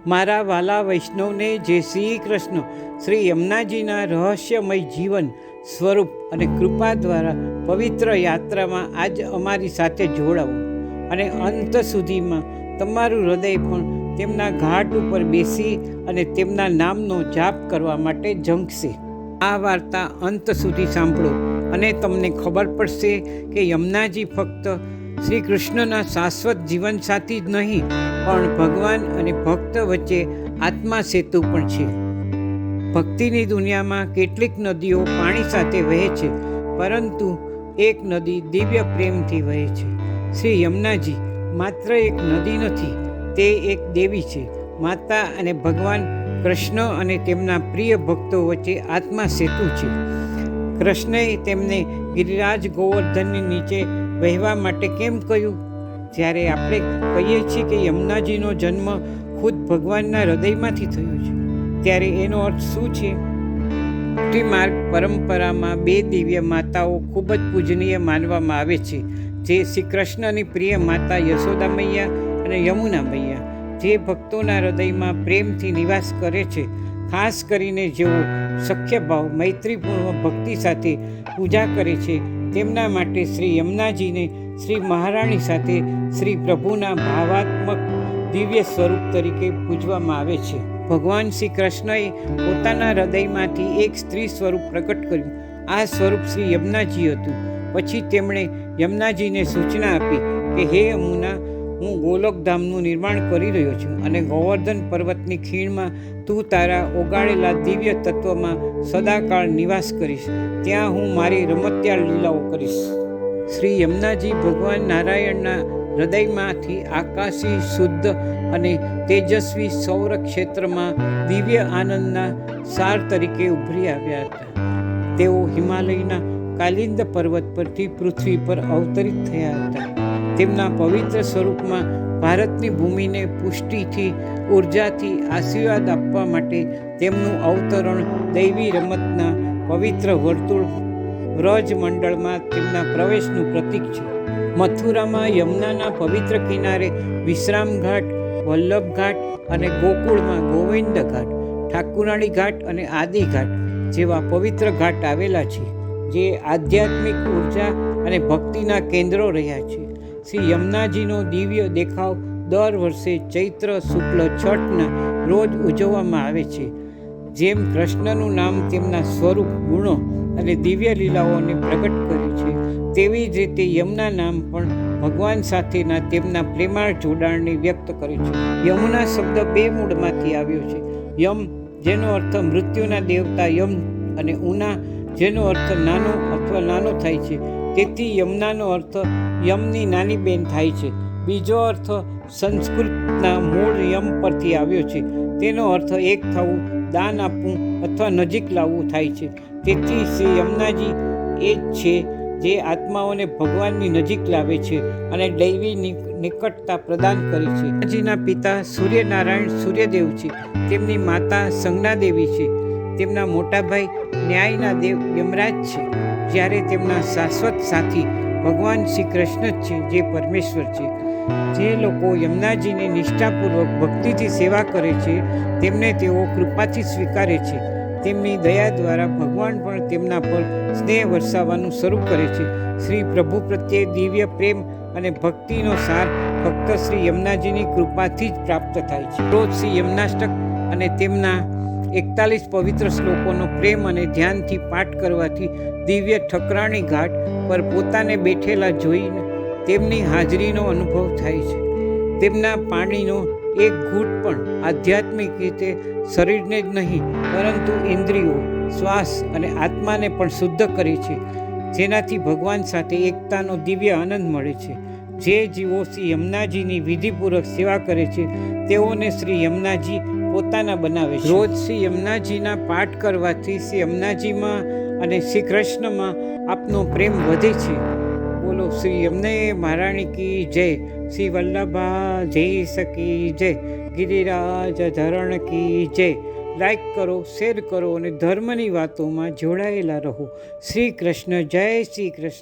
મારા વાલા વૈષ્ણવને જય શ્રી કૃષ્ણ. શ્રી યમુનાજીના રહસ્યમય જીવન સ્વરૂપ અને કૃપા દ્વારા પવિત્ર યાત્રામાં આજ અમારી સાથે જોડાવો અને અંત સુધીમાં તમારું હૃદય પણ તેમના ઘાટ ઉપર બેસી અને તેમના નામનો જાપ કરવા માટે ઝંખશે. આ વાર્તા અંત સુધી સાંભળો અને તમને ખબર પડશે કે યમુનાજી ફક્ત શ્રી કૃષ્ણના શાશ્વત જીવનસાથી જ નહીં પણ ભગવાન અને ભક્ત વચ્ચે આત્મા સેતુ પણ છે. ભક્તિની દુનિયામાં કેટલીક નદીઓ પાણી સાથે વહે છે, પરંતુ એક નદી દિવ્ય પ્રેમથી વહે છે. શ્રી યમુનાજી માત્ર એક નદી નથી, તે એક દેવી છે, માતા અને ભગવાન કૃષ્ણ અને તેમના પ્રિય ભક્તો વચ્ચે આત્મા સેતુ છે. કૃષ્ણએ તેમને ગિરિરાજ ગોવર્ધનની નીચે વહેવા માટે કેમ કહ્યું? જ્યારે આપણે કહીએ છીએ કે યમુનાજીનો જન્મ ખુદ ભગવાનના હૃદયમાંથી થયો છે, ત્યારે એનો અર્થ શું છે? ભક્તિ માર્ગ પરંપરામાં બે દિવ્ય માતાઓ ખૂબ જ પૂજનીય માનવામાં આવે છે, જે શ્રી કૃષ્ણની પ્રિય માતા યશોદા મૈયા અને યમુના મૈયા, જે ભક્તોના હૃદયમાં પ્રેમથી નિવાસ કરે છે. ખાસ કરીને જેઓ સખ્ય ભાવ મૈત્રીપૂર્ણ ભક્તિ સાથે પૂજા કરે છે, તેમના માટે શ્રી યમુનાજીને શ્રી મહારાણી સાથે શ્રી પ્રભુના ભાવાત્મક દિવ્ય સ્વરૂપ તરીકે પૂજવામાં આવે છે. ભગવાન શ્રી કૃષ્ણએ પોતાના હૃદયમાંથી એક સ્ત્રી સ્વરૂપ પ્રકટ કર્યું. આ સ્વરૂપ શ્રી યમુનાજી હતું. પછી તેમણે યમુનાજીને સૂચના આપી કે હે યમુના, હું ગોલોકધામનું નિર્માણ કરી રહ્યો છું અને ગોવર્ધન પર્વતની ખીણમાં તું તારા ઓગાળેલા દિવ્ય તત્વમાં સદાકાળ નિવાસ કરીશ. ત્યાં હું મારી રમતિયાળ લીલાઓ કરીશ. શ્રી યમુનાજી ભગવાન નારાયણના હૃદયમાંથી આકાશી, શુદ્ધ અને તેજસ્વી સૌર ક્ષેત્રમાં દિવ્ય આનંદના સાર તરીકે ઉભરી આવ્યા હતા. તેઓ હિમાલયના કાલિંદ પર્વત પરથી પૃથ્વી પર અવતરિત થયા હતા. તેમના પવિત્ર સ્વરૂપમાં ભારતની ભૂમિને પુષ્ટિથી, ઉર્જાથી આશીર્વાદ આપવા માટે તેમનું અવતરણ દૈવી રમતના પવિત્ર વર્તુળ વ્રજ મંડળમાં તેમના પ્રવેશનું પ્રતીક છે. મથુરામાં યમુનાના પવિત્ર કિનારે વિશ્રામ ઘાટ, વલ્લભ ઘાટ અને ગોકુળમાં ગોવિંદ ઘાટ, ઠાકુરાણી ઘાટ અને આદિ ઘાટ જેવા પવિત્ર ઘાટ આવેલા છે, જે આધ્યાત્મિક ઉર્જા અને ભક્તિના કેન્દ્રો રહ્યા છે. શ્રી યમુનાજીનો દિવ્ય દેખાવ દર વર્ષે ચૈત્ર શુક્લ છઠના રોજ ઉજવવામાં આવે છે. જેમ કૃષ્ણનું નામ તેમના સ્વરૂપ, ગુણો અને દિવ્ય લીલાઓને પ્રગટ કરે છે, તેવી જ રીતે યમુના નામ પણ ભગવાન સાથેના તેમના પ્રેમાળ જોડાણને વ્યક્ત કરે છે. યમુના શબ્દ બે મૂળમાંથી આવ્યો છે. યમ, જેનો અર્થ મૃત્યુના દેવતા યમ, અને ઉના, જેનો અર્થ નાનો અથવા નાનો થાય છે. તેથી યમુનાનો અર્થ યમની નાની બેન થાય છે. બીજો અર્થ સંસ્કૃતના મૂળ યમ પરથી આવ્યો છે. તેનો અર્થ એક થવું, દાન આપવું અથવા નજીક લાવવું થાય છે. તેથી શ્રી યમુનાજી એ જ છે જે આત્માઓને ભગવાનની નજીક લાવે છે અને દૈવી નિકટતા પ્રદાન કરે છે. યમુનાજીના પિતા સૂર્યનારાયણ સૂર્યદેવ છે. તેમની માતા સંજ્ઞાદેવી છે. તેમના મોટા ભાઈ ન્યાયના દેવ યમરાજ છે, જ્યારે તેમના શાશ્વત સાથી ભગવાન શ્રી કૃષ્ણ જ છે, જે પરમેશ્વર છે. જે લોકો યમુનાજીની નિષ્ઠાપૂર્વક ભક્તિથી સેવા કરે છે, તેમને તેઓ કૃપાથી સ્વીકારે છે. તેમની દયા દ્વારા ભગવાન પણ તેમના પર સ્નેહ વરસાવવાનું શરૂ કરે છે. શ્રી પ્રભુ પ્રત્યે દિવ્ય પ્રેમ અને ભક્તિનો સાર ફક્ત શ્રી યમુનાજીની કૃપાથી જ પ્રાપ્ત થાય છે. રોજ શ્રી યમુનાષ્ટક અને તેમના 41 પવિત્ર શ્લોકોનો પ્રેમ અને ધ્યાનથી પાઠ કરવાથી દિવ્ય ઠકરાણી ઘાટ પર પોતાને બેઠેલા જોઈને તેમની હાજરીનો અનુભવ થાય છે. તેમના પાણીનો એક ઘૂંટ પણ આધ્યાત્મિક રીતે શરીરને જ નહીં, પરંતુ ઇન્દ્રિયો, શ્વાસ અને આત્માને પણ શુદ્ધ કરે છે, જેનાથી ભગવાન સાથે એકતાનો દિવ્ય આનંદ મળે છે. જે જીવો શ્રી યમુનાજીની વિધિપૂર્વક સેવા કરે છે, તેઓને શ્રી યમુનાજી પોતાના બનાવે છે. રોજ શ્રી યમુનાજીના પાઠ કરવાથી શ્રી યમુનાજીમાં અને શ્રી કૃષ્ણમાં આપનો પ્રેમ વધે છે. બોલો શ્રી યમુને મહારાણી કી જય. શ્રી વલ્લભા જય સકી જય. ગિરિરાજ ધરણ કી જય. લાઈક કરો, શેર કરો અને ધર્મની વાતોમાં જોડાયેલા રહો. શ્રી કૃષ્ણ. જય શ્રી કૃષ્ણ.